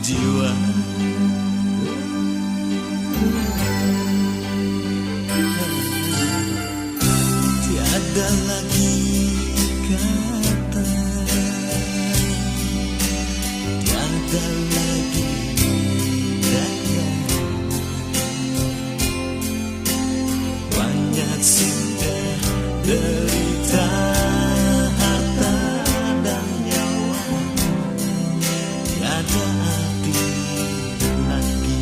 jiwa. Tiada lagi kata, tiada lagi daya. Banyak sudah derita, harta dan nyawa, tiada arti lagi.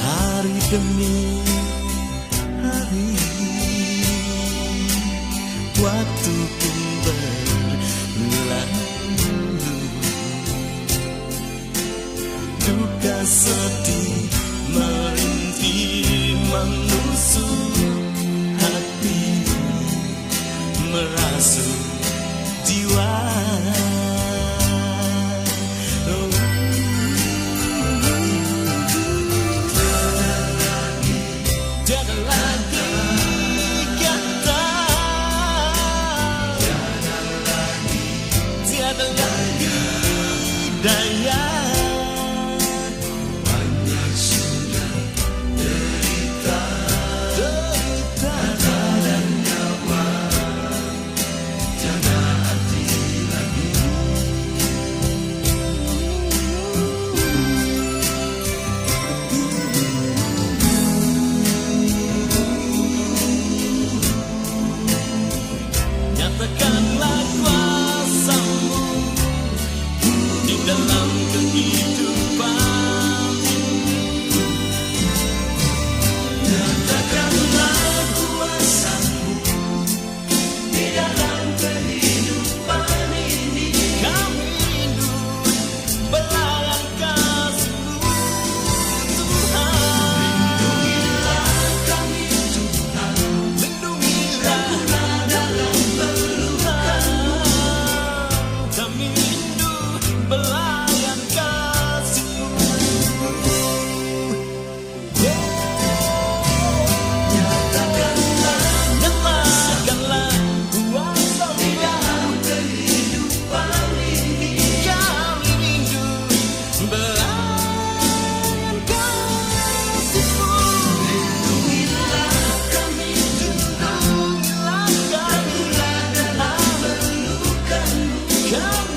Hari demi hari, waktu pun berlalu. Duka sedih merintih menusuk hati, merasuk jiwa. Tiada lagi kata, tiada lagi daya. Banyak sudah derita, harta dan nyawa, tiada arti lagi. Nyatakanlah kuasamu di dalam kehidupan. Nyatakanlah kuasamu di dalam kehidupan ini. Kami rindu belayan kasih-Mu, Tuhan. Lindungilah kami, Tuhan. Lindungilah dalam pelukan. Kami rindu belayan kasih-Mu. Nyatakanlah kuasa-Mu di dalam kehidupan ini. Kami rindu belayan kasih-Mu. Lindungilah kami, Tuhan. Lindungilah kami dalam pelukan-Mu. Kami